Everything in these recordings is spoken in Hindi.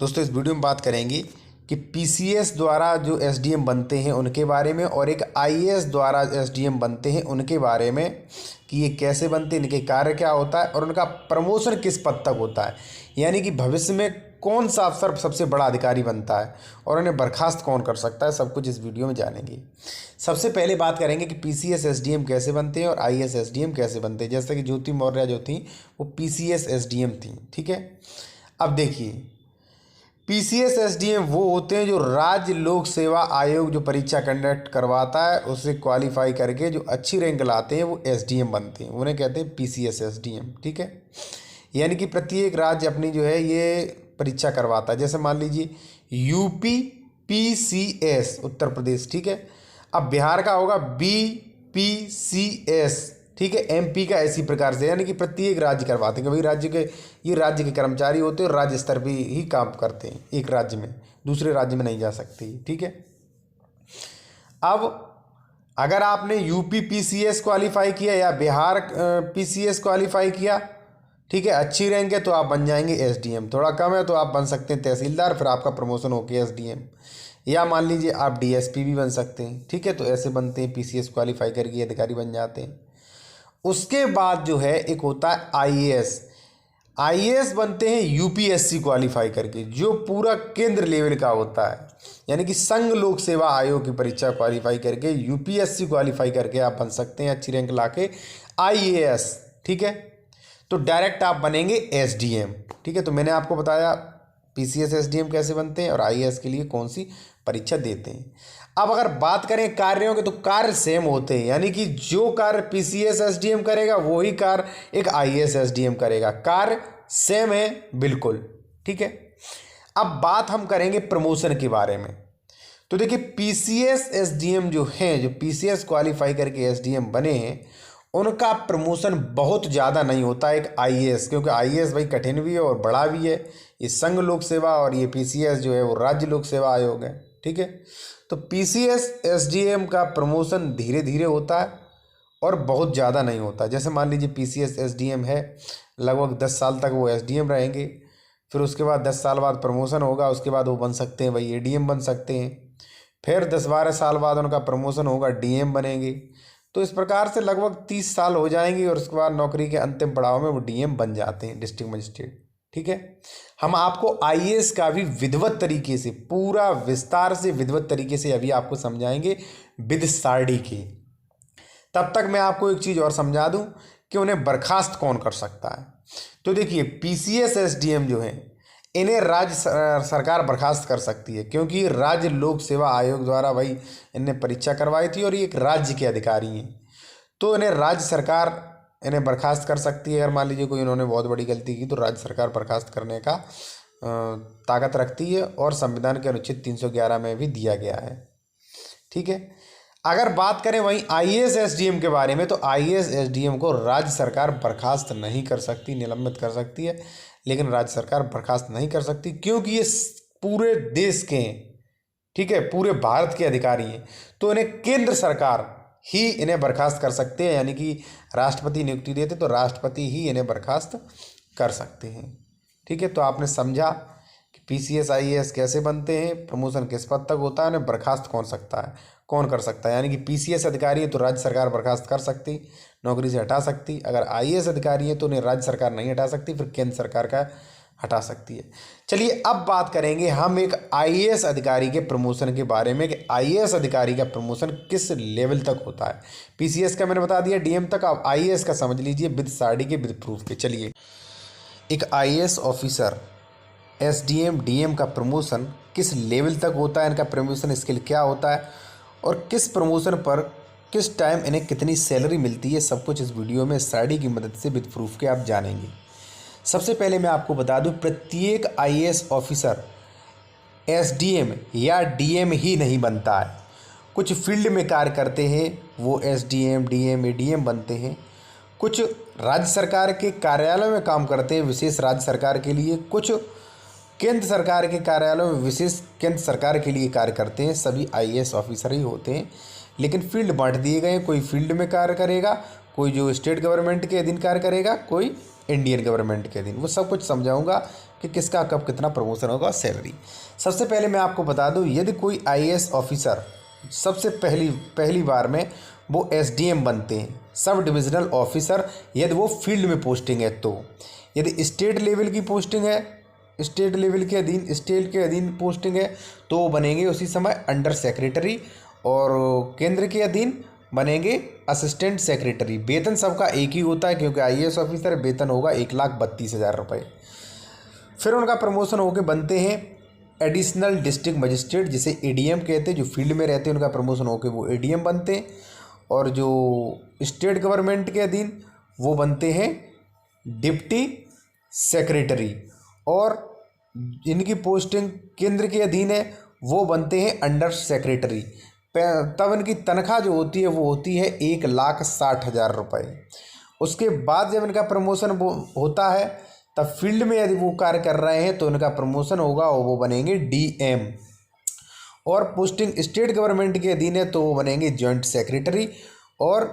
दोस्तों इस वीडियो में बात करेंगे कि पीसीएस द्वारा जो एसडीएम बनते हैं उनके बारे में और एक आईएएस द्वारा एसडीएम बनते हैं उनके बारे में कि ये कैसे बनते हैं, इनके कार्य क्या होता है और उनका प्रमोशन किस पद तक होता है, यानी कि भविष्य में कौन सा अफसर सबसे बड़ा अधिकारी बनता है और उन्हें बर्खास्त कौन कर सकता है, सब कुछ इस वीडियो में जानेंगे। सबसे पहले बात करेंगे कि पीसीएस एसडीएम कैसे बनते हैं और आईएएस एसडीएम कैसे बनते हैं। जैसे कि ज्योति मौर्य जो थी वो पीसीएस एसडीएम थी, ठीक है। अब देखिए, पीसीएस एसडीएम वो होते हैं जो राज्य लोक सेवा आयोग जो परीक्षा कंडक्ट करवाता है उसे क्वालिफाई करके जो अच्छी रैंक लाते हैं वो एसडीएम बनते हैं, उन्हें कहते हैं पीसीएस एसडीएम, ठीक है। यानी कि प्रत्येक राज्य अपनी जो है ये परीक्षा करवाता है। जैसे मान लीजिए यूपी पीसीएस उत्तर प्रदेश, ठीक है। अब बिहार का होगा बीपीसीएस, ठीक है। एमपी का इसी प्रकार से, यानी कि प्रत्येक राज्य करवाते हैं कि भाई राज्य के कर्मचारी होते हैं और राज्य स्तर पर ही काम करते हैं, एक राज्य में दूसरे राज्य में नहीं जा सकते, ठीक है। अब अगर आपने यूपी पीसीएस क्वालिफाई किया या बिहार पीसीएस क्वालिफाई किया, ठीक है, अच्छी रैंक है तो आप बन जाएंगे एसडीएम। थोड़ा कम है तो आप बन सकते हैं तहसीलदार, फिर आपका प्रमोशन होकर एसडीएम, या मान लीजिए आप डीएसपी भी बन सकते हैं, ठीक है। तो ऐसे बनते हैं, पीसीएस क्वालिफाई करके अधिकारी बन जाते हैं। उसके बाद जो है एक होता है आईएएस। आईएएस बनते हैं यूपीएससी क्वालिफाई करके, जो पूरा केंद्र लेवल का होता है, यानी कि संघ लोक सेवा आयोग की परीक्षा क्वालिफाई करके यूपीएससी क्वालिफाई करके आप बन सकते हैं अच्छी रैंक लाके आईएएस, ठीक है। तो डायरेक्ट आप बनेंगे एसडीएम, ठीक है। तो मैंने आपको बताया पीसीएस एसडीएम कैसे बनते हैं और आईएएस के लिए कौन सी परीक्षा देते हैं। अब अगर बात करें कार्यों के तो कार्य सेम होते हैं, यानी कि जो कार्य पीसीएस एसडीएम करेगा वही कार्य एक आईएएस एसडीएम करेगा, कार्य सेम है बिल्कुल, ठीक है। अब बात हम करेंगे प्रमोशन के बारे में। तो देखिए पीसीएस एसडीएम जो हैं, जो पीसीएस क्वालिफाई करके एसडीएम बने हैं, उनका प्रमोशन बहुत ज़्यादा नहीं होता एक आईएएस, क्योंकि आईएएस भाई कठिन भी है और बड़ा भी है। ये संघ लोक सेवा और ये पीसीएस जो है वो राज्य लोक सेवा आयोग है, ठीक है। तो पीसीएस एसडीएम का प्रमोशन धीरे धीरे होता है और बहुत ज़्यादा नहीं होता। जैसे मान लीजिए पीसीएस एसडीएम है, लगभग 10 साल तक वो एसडीएम रहेंगे, फिर उसके बाद 10 साल बाद प्रमोशन होगा, उसके बाद वो बन सकते हैं भाई एडीएम बन सकते हैं, फिर 10-12 साल बाद उनका प्रमोशन होगा, डीएम बनेंगे। तो इस प्रकार से लगभग 30 साल हो जाएंगे और उसके बाद नौकरी के अंतिम पड़ाव में वो डीएम बन जाते हैं, डिस्ट्रिक्ट मजिस्ट्रेट, ठीक है। हम आपको आईएएस का भी विधिवत तरीके से, पूरा विस्तार से विधिवत तरीके से अभी आपको समझाएंगे विद सारणी की। तब तक मैं आपको एक चीज़ और समझा दूं कि उन्हें बर्खास्त कौन कर सकता है। तो देखिए पीसीएस एसडीएम जो हैं इन्हें राज्य सरकार बर्खास्त कर सकती है, क्योंकि राज्य लोक सेवा आयोग द्वारा भाई इन्हें परीक्षा करवाई थी और ये एक राज्य के अधिकारी हैं, तो इन्हें राज्य सरकार इन्हें बर्खास्त कर सकती है। अगर मान लीजिए कोई इन्होंने बहुत बड़ी गलती की तो राज्य सरकार बर्खास्त करने का ताकत रखती है और संविधान के अनुच्छेद 311 में भी दिया गया है, ठीक है। अगर बात करें वहीं आईएएस एसडीएम के बारे में, तो आईएएस एसडीएम को राज्य सरकार बर्खास्त नहीं कर सकती, निलंबित कर सकती है, लेकिन राज्य सरकार बर्खास्त नहीं कर सकती, क्योंकि ये पूरे देश के हैं, ठीक है, पूरे भारत के अधिकारी हैं। तो इन्हें केंद्र सरकार ही इन्हें बर्खास्त कर सकते हैं, यानी कि राष्ट्रपति नियुक्ति देते तो राष्ट्रपति ही इन्हें बर्खास्त कर सकते हैं, ठीक है। तो आपने समझा कि पीसीएस आईएएस कैसे बनते हैं, प्रमोशन किस पद तक होता है, उन्हें बर्खास्त कौन कर सकता है। यानी कि पीसीएस अधिकारी है तो राज्य सरकार बर्खास्त कर सकती, नौकरी से हटा सकती। अगर आईएएस अधिकारी है तो उन्हें राज्य सरकार नहीं हटा सकती, फिर केंद्र सरकार का हटा सकती है। चलिए अब बात करेंगे हम एक आईएएस अधिकारी के प्रमोशन के बारे में कि आईएएस अधिकारी का प्रमोशन किस लेवल तक होता है। पीसीएस का मैंने बता दिया डीएम तक, अब आईएएस का समझ लीजिए विद सारणी के विद प्रूफ के। चलिए, एक आईएएस ऑफिसर एसडीएम डीएम का प्रमोशन किस लेवल तक होता है, इनका प्रमोशन स्केल क्या होता है और किस प्रमोशन पर किस टाइम इन्हें कितनी सैलरी मिलती है, सब कुछ इस वीडियो में सारणी की मदद से विद प्रूफ के आप जानेंगे। सबसे पहले मैं आपको बता दूं, प्रत्येक आईएएस ऑफिसर एसडीएम या डीएम ही नहीं बनता है। कुछ फील्ड में कार्य करते हैं वो एसडीएम डीएम एडीएम बनते हैं, कुछ राज्य सरकार के कार्यालय में काम करते हैं विशेष राज्य सरकार के लिए, कुछ केंद्र सरकार के कार्यालयों में विशेष केंद्र सरकार के लिए कार्य करते हैं। सभी आईएएस ऑफिसर ही होते हैं, लेकिन फील्ड बांट दिए गए हैं। कोई फील्ड में कार्य करेगा, कोई जो स्टेट गवर्नमेंट के अधीन कार्य करेगा, कोई इंडियन गवर्नमेंट के अधीन। वो सब कुछ समझाऊंगा कि किसका कब कितना प्रमोशन होगा, सैलरी। सबसे पहले मैं आपको बता दूं, यदि कोई आईएएस ऑफिसर सबसे पहली बार में वो एसडीएम बनते हैं, सब डिविजनल ऑफिसर, यदि वो फील्ड में पोस्टिंग है तो। यदि स्टेट लेवल की पोस्टिंग है, स्टेट के अधीन पोस्टिंग है, तो वो बनेंगे उसी समय अंडर सेक्रेटरी, और केंद्र के अधीन बनेंगे असिस्टेंट सेक्रेटरी। वेतन सबका एक ही होता है, क्योंकि आईएएस ऑफिसर वेतन होगा 1,32,000 रुपये। फिर उनका प्रमोशन होकर बनते हैं एडिशनल डिस्ट्रिक्ट मजिस्ट्रेट, जिसे एडीएम कहते हैं। जो फील्ड में रहते हैं उनका प्रमोशन होकर वो एडीएम बनते हैं। और जो स्टेट गवर्नमेंट के अधीन वो बनते हैं डिप्टी सेक्रेटरी, और इनकी पोस्टिंग केंद्र के अधीन है वो बनते हैं अंडर सेक्रेटरी। तब इनकी तनख्वाह जो होती है वो होती है 1,60,000 रुपये। उसके बाद जब इनका प्रमोशन होता है, तब फील्ड में यदि वो कार्य कर रहे हैं तो इनका प्रमोशन होगा और वो बनेंगे डीएम। और पोस्टिंग स्टेट गवर्नमेंट के अधीन है तो वो बनेंगे जॉइंट सेक्रेटरी, और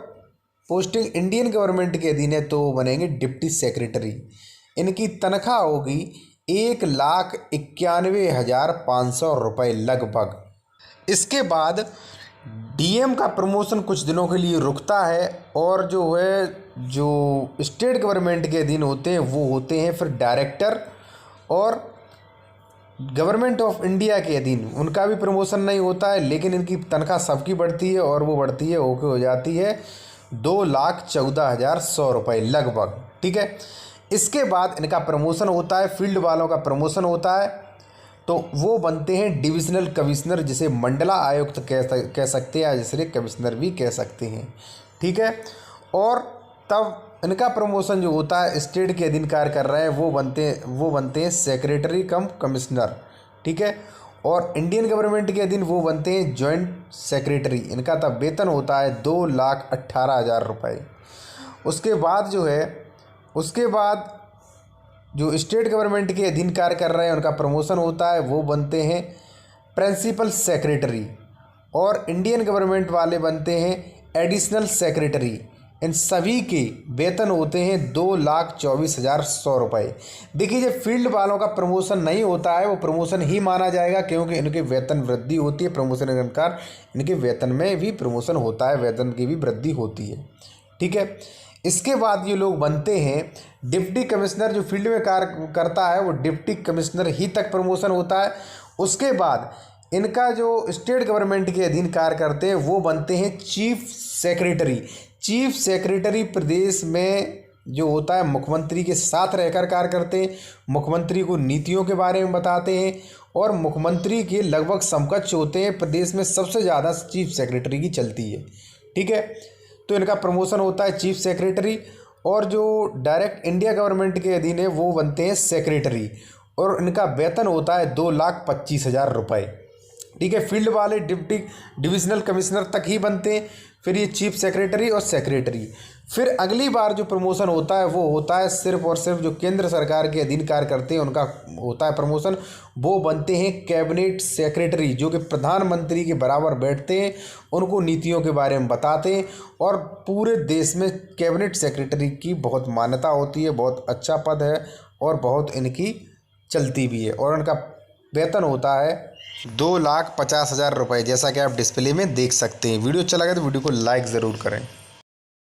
पोस्टिंग इंडियन गवर्नमेंट के अधीन है तो वो बनेंगे डिप्टी सेक्रेटरी। इनकी तनख्वाह होगी 1,91,500 रुपये लगभग। इसके बाद डीएम का प्रमोशन कुछ दिनों के लिए रुकता है, और जो स्टेट गवर्नमेंट के अधीन होते हैं वो होते हैं फिर डायरेक्टर, और गवर्नमेंट ऑफ इंडिया के अधीन उनका भी प्रमोशन नहीं होता है, लेकिन इनकी तनख्वाह सबकी बढ़ती है, और वो बढ़ती है होके हो जाती है 2,14,100 रुपये लगभग। ठीक है, इसके बाद इनका प्रमोशन होता है, फील्ड वालों का प्रमोशन होता है, तो वो बनते हैं डिविजनल कमिश्नर, जिसे मंडला आयुक्त कह सकते हैं, जिसे कमिश्नर भी कह सकते हैं। ठीक है, और तब इनका प्रमोशन जो होता है स्टेट के अधीन कार्य कर रहे हैं वो बनते हैं सेक्रेटरी कम कमिश्नर। ठीक है, और इंडियन गवर्नमेंट के अधीन वो बनते हैं जॉइंट सेक्रेटरी। इनका तब वेतन होता है 2,18,000 रुपये। उसके बाद जो स्टेट गवर्नमेंट के अधीन कार्य कर रहे हैं उनका प्रमोशन होता है, वो बनते हैं प्रिंसिपल सेक्रेटरी, और इंडियन गवर्नमेंट वाले बनते हैं एडिशनल सेक्रेटरी। इन सभी के वेतन होते हैं 2,24,100 रुपये। देखिए, जब फील्ड वालों का प्रमोशन नहीं होता है वो प्रमोशन ही माना जाएगा, क्योंकि इनके वेतन वृद्धि होती है। प्रमोशन के अनुसार इनके वेतन में भी प्रमोशन होता है, वेतन की भी वृद्धि होती है। ठीक है, इसके बाद ये लोग बनते हैं डिप्टी कमिश्नर। जो फील्ड में कार्य करता है वो डिप्टी कमिश्नर ही तक प्रमोशन होता है। उसके बाद इनका जो स्टेट गवर्नमेंट के अधीन कार्य करते हैं वो बनते हैं चीफ सेक्रेटरी। चीफ सेक्रेटरी प्रदेश में जो होता है मुख्यमंत्री के साथ रहकर कार्य करते हैं, मुख्यमंत्री को नीतियों के बारे में बताते हैं, और मुख्यमंत्री के लगभग समकक्ष होते हैं। प्रदेश में सबसे ज़्यादा चीफ सेक्रेटरी की चलती है। ठीक है, तो इनका प्रमोशन होता है चीफ सेक्रेटरी, और जो डायरेक्ट इंडिया गवर्नमेंट के अधीन है वो बनते हैं सेक्रेटरी, और इनका वेतन होता है 2,25,000 रुपये। ठीक है, फील्ड वाले डिविजनल कमिश्नर तक ही बनते हैं, फिर ये चीफ सेक्रेटरी और सेक्रेटरी। फिर अगली बार जो प्रमोशन होता है वो होता है सिर्फ और सिर्फ जो केंद्र सरकार के अधीन कार्य करते हैं उनका होता है प्रमोशन। वो बनते हैं कैबिनेट सेक्रेटरी, जो कि प्रधानमंत्री के बराबर बैठते हैं, उनको नीतियों के बारे में बताते हैं, और पूरे देश में कैबिनेट सेक्रेटरी की बहुत मान्यता होती है, बहुत अच्छा पद है, और बहुत इनकी चलती भी है। और इनका वेतन होता है 2,50,000 रुपये, जैसा कि आप डिस्प्ले में देख सकते हैं। वीडियो अच्छा लगा तो वीडियो को लाइक ज़रूर करें।